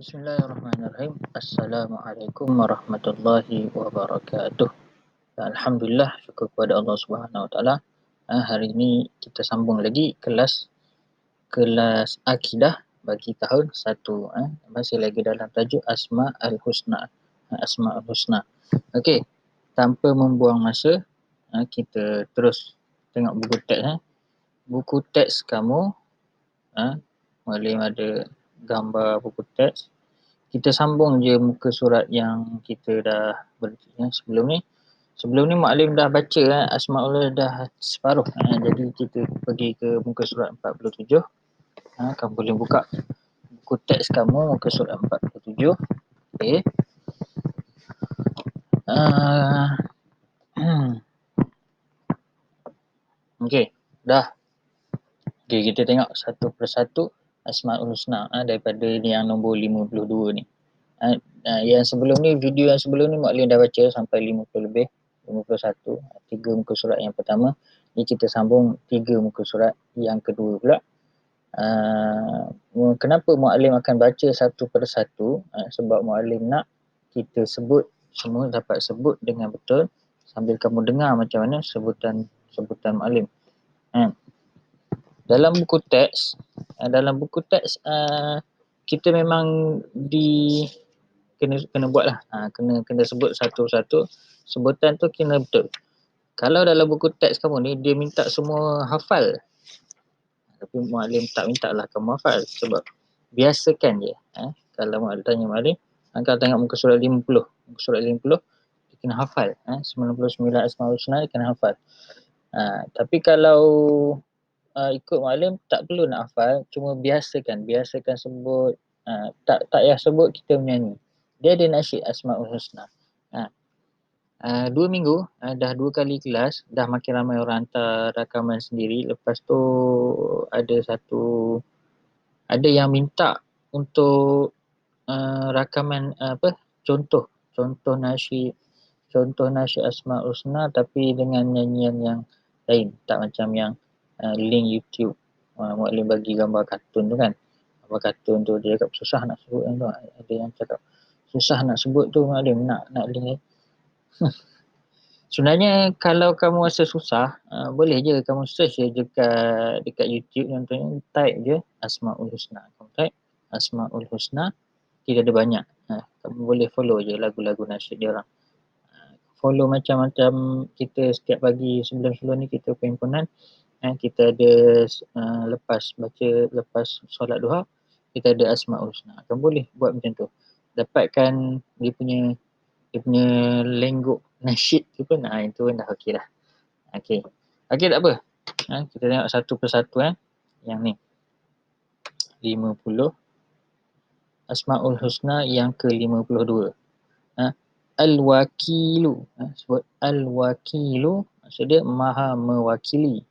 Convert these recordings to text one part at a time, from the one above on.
Bismillahirrahmanirrahim. Assalamualaikum warahmatullahi wabarakatuh. Alhamdulillah, syukur kepada Allah Subhanahu Wa Taala. Hari ini kita sambung lagi kelas akidah bagi tahun 1. Masih lagi dalam tajuk Asma'ul Husna. Asma'ul Husna. Okey, tanpa membuang masa, kita terus tengok buku teks. Buku teks kamu, boleh ada gambar buku teks. Kita sambung je muka surat yang kita dah berhenti sebelum ni. Sebelum ni Maklim dah baca Asma'ul dah separuh. Jadi kita pergi ke muka surat 47. Kamu boleh buka buku teks kamu muka surat 47. Okey. Okey, dah. Okey, kita tengok satu persatu Asma'ul Husna daripada yang nombor 52 ni. Yang sebelum ni, video yang sebelum ni Maklim dah baca sampai 50 lebih, 51, 3 muka surat yang pertama. Ni kita sambung 3 muka surat yang kedua pula. Kenapa Maklim akan baca satu persatu? Sebab Maklim nak kita sebut, semua dapat sebut dengan betul sambil kamu dengar macam mana sebutan Maklim. Dalam buku teks, kita memang kena buatlah, kena sebut satu-satu, sebutan tu kena betul. Kalau dalam buku teks kamu ni dia minta semua hafal, tapi Maklim tak minta lah kamu hafal, sebab biasakan je. Kalau Maklim tanya Maklim, kalau tengok muka surat 50, dia kena hafal. 99 Asma'ul Husna dia kena hafal. Tapi kalau ikut Maklim tak perlu nak hafal, cuma biasakan sebut. Tak payah sebut kita menyanyi. Dia ada nasyid Asma'ul Husna. 2 minggu, dah 2 kali kelas, dah makin ramai orang hantar rakaman sendiri. Lepas tu ada yang minta untuk rakaman contoh nasyid Asma'ul Husna tapi dengan nyanyian yang lain, tak macam yang link YouTube. Maklim bagi gambar kartun tu kan. Gambar kartun tu dia cakap susah nak sebut kan tu. Ada yang cakap susah nak sebut tu Maklim, nak link Sebenarnya kalau kamu rasa susah, boleh je kamu search je dekat YouTube, contohnya type je Asma'ul Husna. Kamu type Asma'ul Husna, tidak ada banyak. Kamu boleh follow je lagu-lagu nasyid dia orang. Follow macam-macam kita setiap pagi sebelum ni kita perhimpunan, kita ada lepas solat duha, kita ada Asma'ul Husna. Kamu boleh buat macam tu. Dapatkan dia punya lenggok nasyid tu pun, itu pun dah okey lah. Okey, tak apa. Kita tengok satu persatu yang ni. 50 Asma'ul Husna yang ke-52. Al-Wakilu. Sebut Al-Wakilu, maksud dia maha mewakili.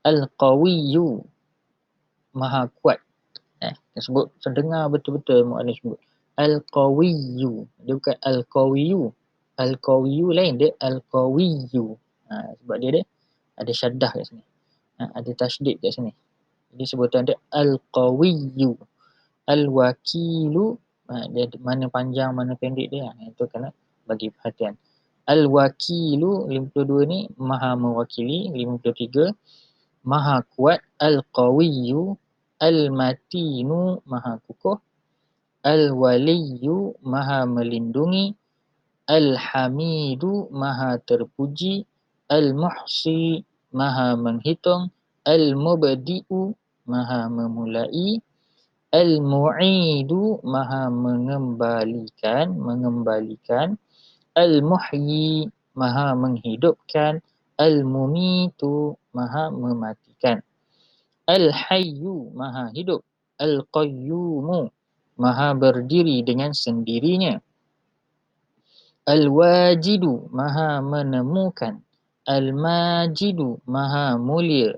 Al-Qawiyyu, maha kuat. Kita sebut terdengar betul-betul Mu'allim sebut Al-Qawiyyu. Dia bukan Al-Qawiyyu. Al-Qawiyyu lain, dia Al-Qawiyyu. Sebab dia ada syaddah kat sini. Ada tasydid kat sini. Jadi sebutan dia Al-Qawiyyu. Al-Wakilu, dia mana panjang mana pendek dia, itu kena bagi perhatian. Al-Wakilu 52 ni maha mewakili. 53 maha kuat. Al-Qawiyyu, Al-Matinu maha kukuh. Al-Waliyyu maha melindungi. Al-Hamidu maha terpuji. Al-Muhsi maha menghitung. Al-Mubdi'u maha memulai. Al-Mu'idu maha mengembalikan. Al-Muhyi maha menghidupkan. Al-Mumitu maha mematikan. Al-Hayyu maha hidup. Al-Qayyumu maha berdiri dengan sendirinya. Al-Wajidu maha menemukan. Al-Majidu maha mulia.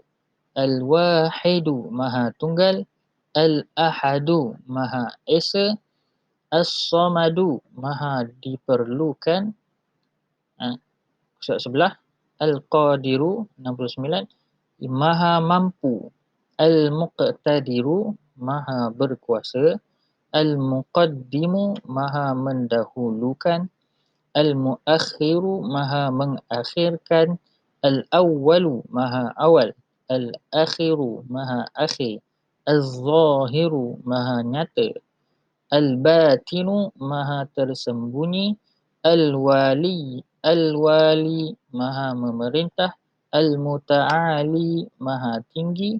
Al-Wahidu maha tunggal. Al-Ahadu maha esa. As-Samadu maha diperlukan. Surat sebelah. Al-Qadiru 69 maha mampu. Al-Muqtadiru maha berkuasa. Al-Muqaddimu maha mendahulukan, Al-Muakhiru maha mengakhirkan, Al-Awwalu maha awal, Al-Akhiru maha akhir, Al-Zahiru maha nyata, Al-Batinu maha tersembunyi, Al-Wali maha memerintah, Al-Muta'ali maha tinggi,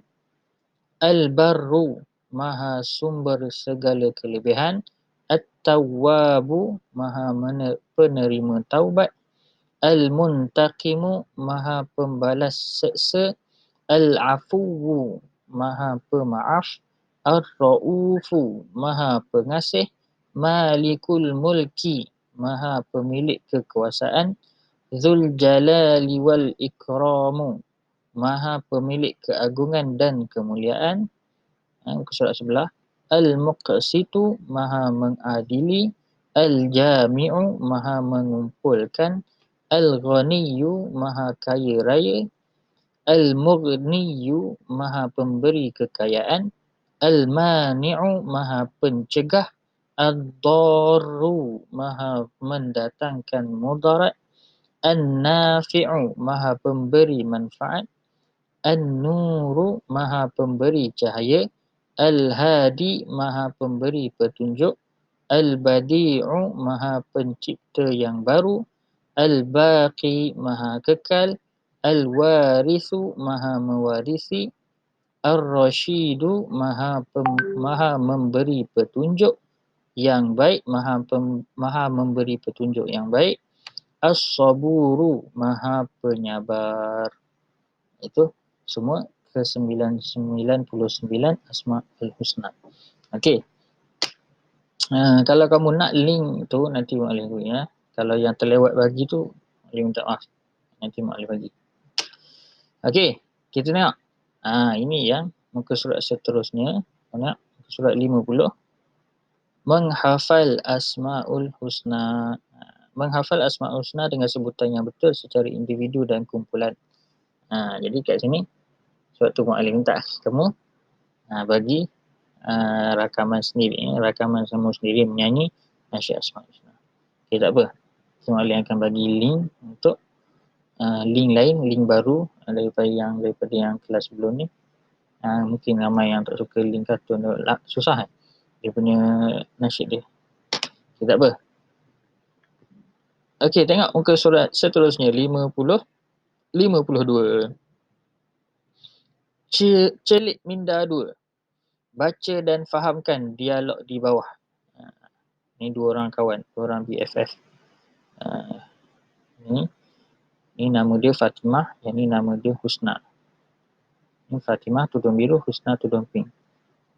Al-Barru maha sumber segala kelebihan, At-Tawwabu maha penerima taubat, Al-Muntaqimu maha pembalas seksa, Al-Afuwu maha pemaaf, Ar-Ra'ufu maha pengasih, Malikul Mulki maha pemilik kekuasaan, Dzul Jalali wal Ikramu maha pemilik keagungan dan kemuliaan. Muka surat sebelah. Al-Muqsitu maha mengadili, Al-Jami'u maha mengumpulkan, Al-Ghaniyyu maha kaya raya, Al-Mughniyu maha pemberi kekayaan, Al-Mani'u maha pencegah, Ad-Darru maha mendatangkan mudarat, An-Nafi'u maha pemberi manfaat, An-Nuru maha pemberi cahaya, Al-Hadi maha pemberi petunjuk, Al-Badi'u maha pencipta yang baru, Al-Baqi maha kekal, Al-Warithu maha mewarisi, Ar-Rashidu maha memberi petunjuk yang baik, maha memberi petunjuk yang baik, As-Saburu maha penyabar. Itu semua ke-99 Asma'ul Husna. Okey. Kalau kamu nak link tu nanti Mak Alif bagi ya. Kalau yang terlewat bagi tu Alif minta maaf. Nanti Mak Alif bagi. Okey, kita tengok. Ini yang muka surat seterusnya. Muka surat 50. Menghafal Asma'ul Husna. Menghafal Asma'ul Husna dengan sebutan yang betul secara individu dan kumpulan. Jadi kat sini sebab tu Mak Alif minta kamu bagi rakaman sendiri, rakaman kamu sendiri menyanyi nasyid Asma'ul Husna. Okay, tak apa. Mak Alif akan bagi link untuk link lain, link baru daripada yang kelas sebelum ni. Mungkin ramai yang tak suka link kartun, susah kan dia punya nasyid dia. Okay, tak apa. Okey, tengok muka surat seterusnya 52. Celik minda 2. Baca dan fahamkan dialog di bawah. Ni dua orang kawan, dua orang BFF. Ni nama dia Fatimah, yang ni nama dia Husna. Ni Fatimah tudung biru, Husna tudung pink.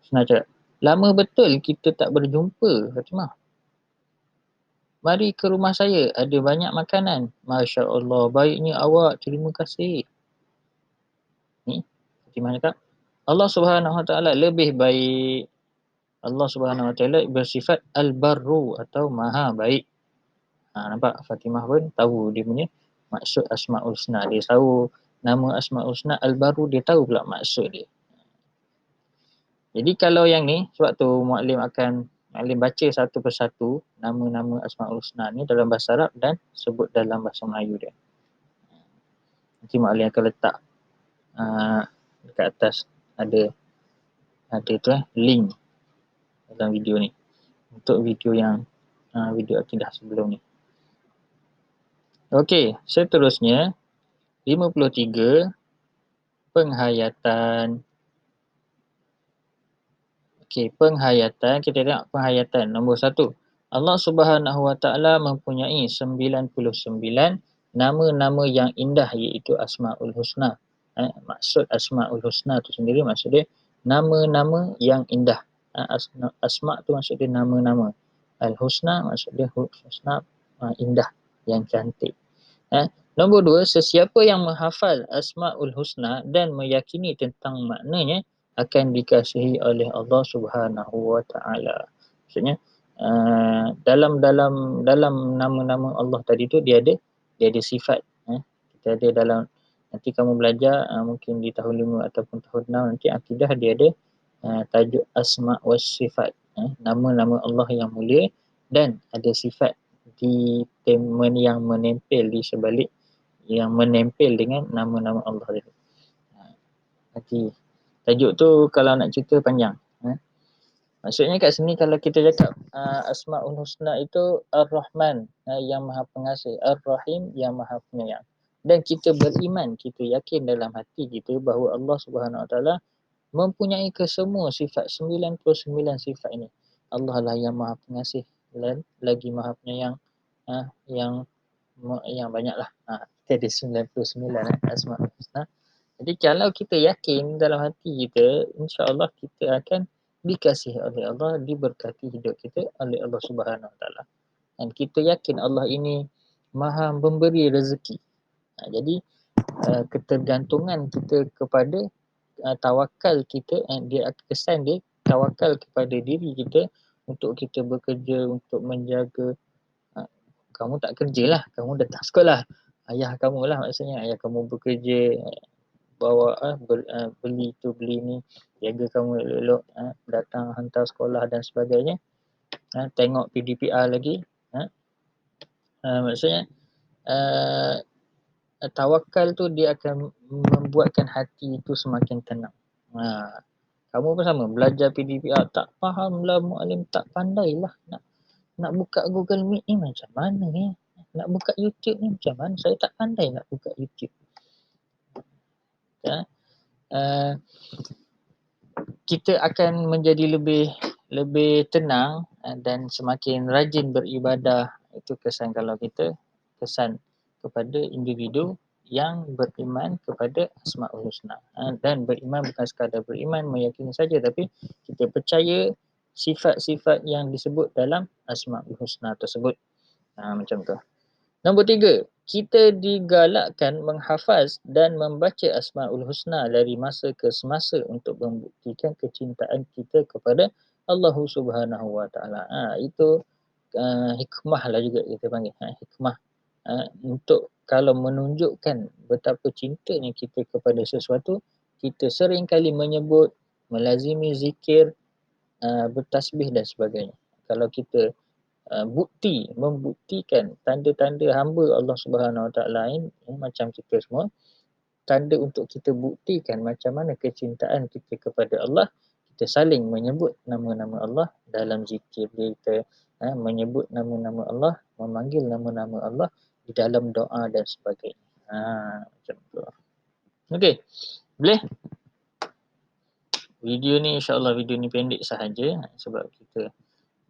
Husna cakap, lama betul kita tak berjumpa, Fatimah. Mari ke rumah saya, ada banyak makanan. Masya Allah, baiknya awak, terima kasih. Ni Fatimah cakap, Allah Subhanahu Wa Taala lebih baik. Allah Subhanahu Wa Taala bersifat Al-Barru atau Maha Baik. Nampak Fatimah pun tahu dia punya maksud Asma'ul Husna. Dia tahu nama Asma'ul Husna Al-Barru, dia tahu pula maksud dia. Jadi kalau yang ni, sebab tu Mu'allim baca satu persatu nama-nama Asma'ul Husna ni dalam bahasa Arab dan sebut dalam bahasa Melayu dia. Nanti Mu'allim akan letak dekat atas ada link dalam video ni untuk video yang video akidah sebelum ni. Okey, seterusnya 53 penghayatan. Okey, penghayatan, kita tengok penghayatan nombor 1. Allah Subhanahu Wa Taala mempunyai 99 nama-nama yang indah iaitu Asmaul Husna. Maksud Asmaul Husna tu sendiri maksud dia nama-nama yang indah. Asma tu maksud dia nama-nama. Al-Husna maksud dia husna, indah, yang cantik. Nombor 2, sesiapa yang menghafal Asmaul Husna dan meyakini tentang maknanya akan dikasihi oleh Allah Subhanahu Wa Taala. Maksudnya dalam nama-nama Allah tadi tu dia ada sifat. Kita ada dalam, nanti kamu belajar mungkin di tahun 5 ataupun tahun 6 nanti akidah dia ada tajuk asma was sifat. nama-nama Allah yang mulia dan ada sifat di yang menempel di sebalik yang menempel dengan nama-nama Allah itu. Nanti tajuk tu kalau nak cerita panjang. Maksudnya kat sini kalau kita cakap Asmaul Husna itu Ar-Rahman yang Maha Pengasih, Ar-Rahim yang Maha Penyayang. Dan kita beriman, kita yakin dalam hati kita bahawa Allah Subhanahu Wa Taala mempunyai kesemua sifat, 99 sifat ini. Allah lah yang Maha Pengasih dan lagi Maha Penyayang, yang banyaklah. Kita ada 99 Asmaul Husna. Jadi kalau kita yakin dalam hati kita, insya-Allah kita akan dikasihi oleh Allah, diberkati hidup kita oleh Allah Subhanahu Wa Taala. Dan kita yakin Allah ini Maha memberi rezeki. Jadi ketergantungan kita kepada tawakal kita, dia kesan dia tawakal kepada diri kita untuk kita bekerja, untuk menjaga. Kamu tak kerjalah, kamu datang sekolah. Ayah kamu lah maksudnya, ayah kamu bekerja, bawa beli tu beli ni, jaga kamu elok-elok, datang hantar sekolah dan sebagainya, tengok PDPR lagi, maksudnya tawakal tu dia akan membuatkan hati itu semakin tenang. Kamu pun sama, belajar PDPR tak faham lah, muallim tak pandai lah, nak buka Google Meet ni macam mana ya, nak buka YouTube ni macam mana, saya tak pandai nak buka YouTube. Kita akan menjadi lebih tenang dan semakin rajin beribadah. Itu kesan kalau kita kesan kepada individu yang beriman kepada Asmaul Husna. Dan beriman bukan sekadar beriman, meyakini saja, tapi kita percaya sifat-sifat yang disebut dalam Asmaul Husna tersebut. Macam tu. Nombor 3, kita digalakkan menghafaz dan membaca Asmaul Husna dari masa ke semasa untuk membuktikan kecintaan kita kepada Allah Subhanahu Wa Taala. Itu hikmah lah juga kita panggil. Hikmah untuk kalau menunjukkan betapa cintanya kita kepada sesuatu, kita sering kali menyebut, melazimi zikir, bertasbih dan sebagainya. Kalau kita membuktikan tanda-tanda hamba Allah Subhanahu Wa Taala ini, macam kita semua, tanda untuk kita buktikan macam mana kecintaan kita kepada Allah, kita saling menyebut nama-nama Allah dalam zikir kita, menyebut nama-nama Allah, memanggil nama-nama Allah di dalam doa dan sebagainya. Macam tu. Okey, boleh? Video ni insya-Allah video ni pendek sahaja sebab kita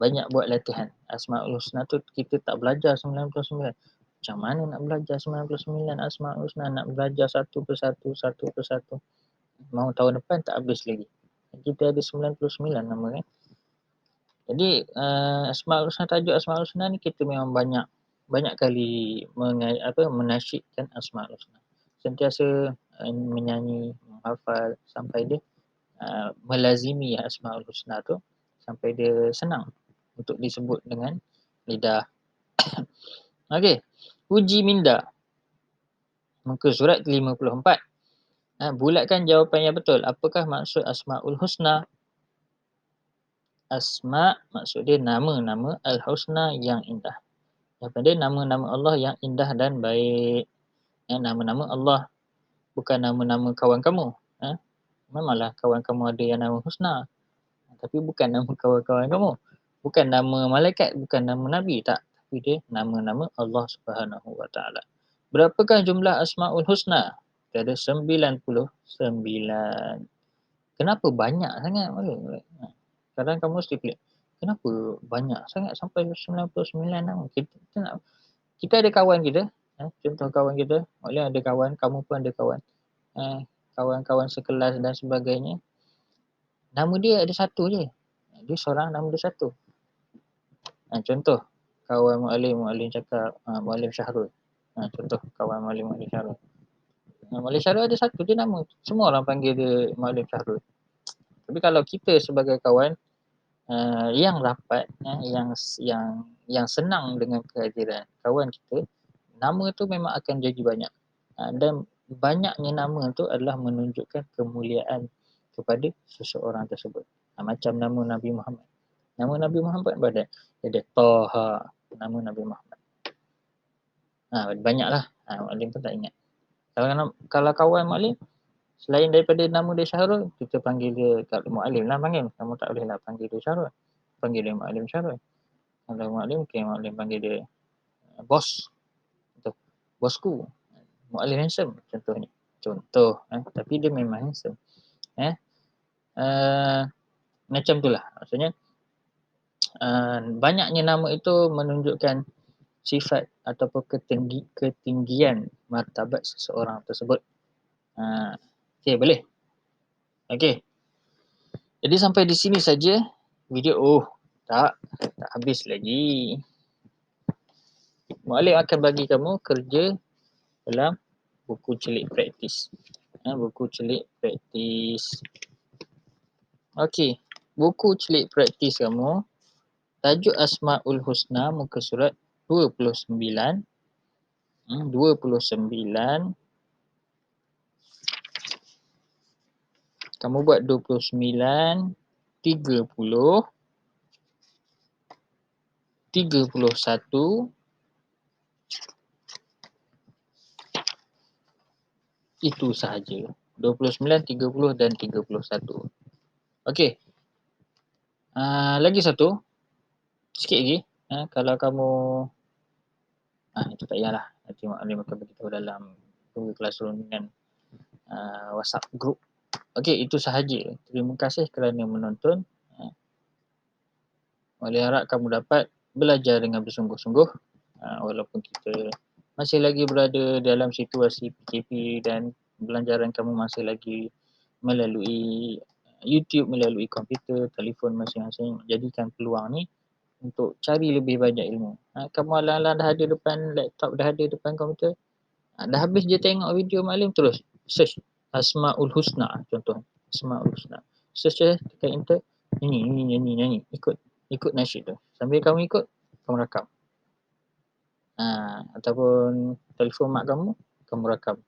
banyak buat latihan. Asmaul Husna tu kita tak belajar 99. Macam mana nak belajar 99 Asmaul Husna, nak belajar satu persatu. Mau tahun depan tak habis lagi. Kita ada 99 nama kan. Jadi Asmaul Husna, tajuk Asmaul Husna ni kita memang banyak kali menasyidkan Asmaul Husna. Sentiasa menyanyi, menghafal sampai dia melazimi Asmaul Husna tu sampai dia senang untuk disebut dengan lidah. Okey, uji minda. Muka surat 54. Bulatkan jawapan yang betul. Apakah maksud Asmaul Husna? Asma maksud dia nama-nama Al-Husna yang indah. Jawapan dia nama-nama Allah yang indah dan baik. Nama-nama Allah, bukan nama-nama kawan kamu. Memanglah kawan kamu ada yang nama Husna, tapi bukan nama kawan-kawan kamu. Bukan nama malaikat, bukan nama Nabi, tak. Tapi dia nama-nama Allah Subhanahu Wa Taala. Berapakah jumlah Asmaul Husna? Dia ada 99. Kenapa banyak sangat? Kadang kamu mesti klik. Kenapa banyak sangat sampai 99 nama? Kita ada kawan kita. Contoh kawan kita. Maksudnya ada kawan, kamu pun ada kawan. Kawan-kawan sekelas dan sebagainya. Nama dia ada satu je. Dia seorang, nama dia satu. Contoh, kawan muallim cakap muallim Syahrul. Contoh kawan muallim Syahrul. Muallim Syahrul ada satu je nama. Semua orang panggil dia muallim Syahrul. Tapi kalau kita sebagai kawan yang rapat, yang senang dengan kehadiran kawan kita, nama tu memang akan jadi banyak. Dan banyaknya nama tu adalah menunjukkan kemuliaan kepada seseorang tersebut. Macam nama Nabi Muhammad. Nama Nabi Muhammad ada. Ada Taha, nama Nabi Muhammad. Banyaklah. Maklim pun tak ingat. Kalau kawan Maklim, selain daripada nama dia Syahrul, kita panggil dia Maklim lah panggil. Kamu tak boleh lah panggil dia Syahrul. Panggil dia Maklim Syahrul. Kalau Maklim, okay, Maklim panggil dia bos. Atau bosku. Maklim handsome contohnya. Contoh. Tapi dia memang handsome. Macam itulah. Maksudnya, banyaknya nama itu menunjukkan sifat ataupun ketinggian martabat seseorang tersebut. Okey, boleh? Okey. Jadi sampai di sini saja video. Tak habis lagi. Maklim akan bagi kamu kerja dalam buku celik praktis. Buku celik praktis. Okey. Buku celik praktis kamu, tajuk Asmaul Husna, muka surat 29. 29. Kamu buat 29, 30, 31. Itu sahaja. 29, 30 dan 31. Okey. Lagi satu. Sikit lagi. Kalau kamu itu tak payahlah. Nanti Maklim akan beritahu dalam Google Classroom dengan WhatsApp group. Okey, itu sahaja. Terima kasih kerana menonton. Maklim harap kamu dapat belajar dengan bersungguh-sungguh. Walaupun kita masih lagi berada dalam situasi PKP dan pembelajaran kamu masih lagi melalui YouTube, melalui komputer, telefon masing-masing. Jadikan peluang ni untuk cari lebih banyak ilmu. Kamu alang-alang dah ada depan laptop, dah ada depan komputer, dah habis je tengok video Maklim, terus search Asmaul Husna contoh. Asmaul Husna. Search je dekat internet, nyanyi. Ikut nasyid tu. Sambil kamu ikut, kamu rakam. Ataupun telefon mak kamu rakam.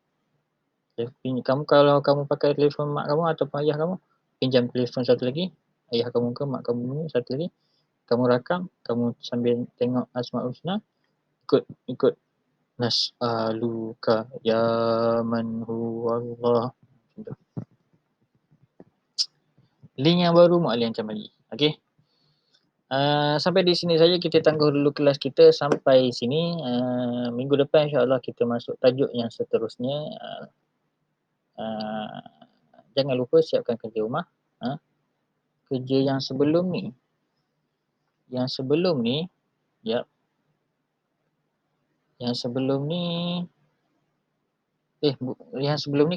Kamu kalau kamu pakai telefon mak kamu ataupun ayah kamu, pinjam telefon satu lagi, ayah kamu ke mak kamu ni satu lagi, kamu rakam, kamu sambil tengok Asmaul Husna, ikut nas'aluka ya man huwallah. Link yang baru Maklim akan bagi. Okey. Sampai di sini saja, kita tangguh dulu kelas kita sampai sini. Minggu depan insya-Allah kita masuk tajuk yang seterusnya. Jangan lupa siapkan kerja rumah. Kerja yang sebelum ni. Yang sebelum ni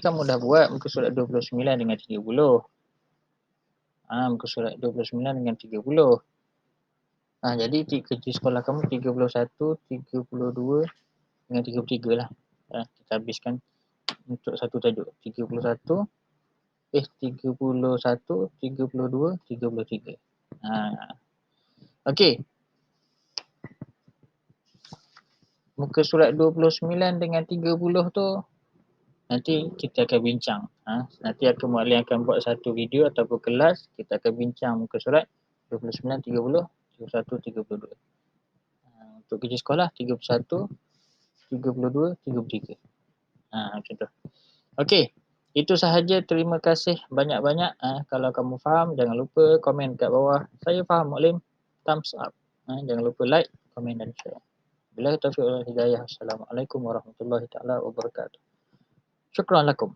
kamu dah buat muka surat 29 dengan 30. Muka surat 29 dengan 30. Jadi kerja sekolah kamu 31, 32 dengan 33 lah. Kita habiskan untuk satu tajuk. 31, 32, 33. Okey. Muka surat 29 dengan 30 tu nanti kita akan bincang. Nanti Maklim akan buat satu video ataupun kelas, kita akan bincang muka surat 29, 30, 31, 32. Untuk kerja sekolah 31, 32, 33. Macam tu. Okey. Itu sahaja. Terima kasih banyak-banyak. Kalau kamu faham, jangan lupa komen kat bawah. Saya faham Maklim. Thumbs up. Jangan lupa like, komen dan share. Billahi taufiq wal hidayah. Assalamualaikum warahmatullahi taala wabarakatuh. Syukran lakum.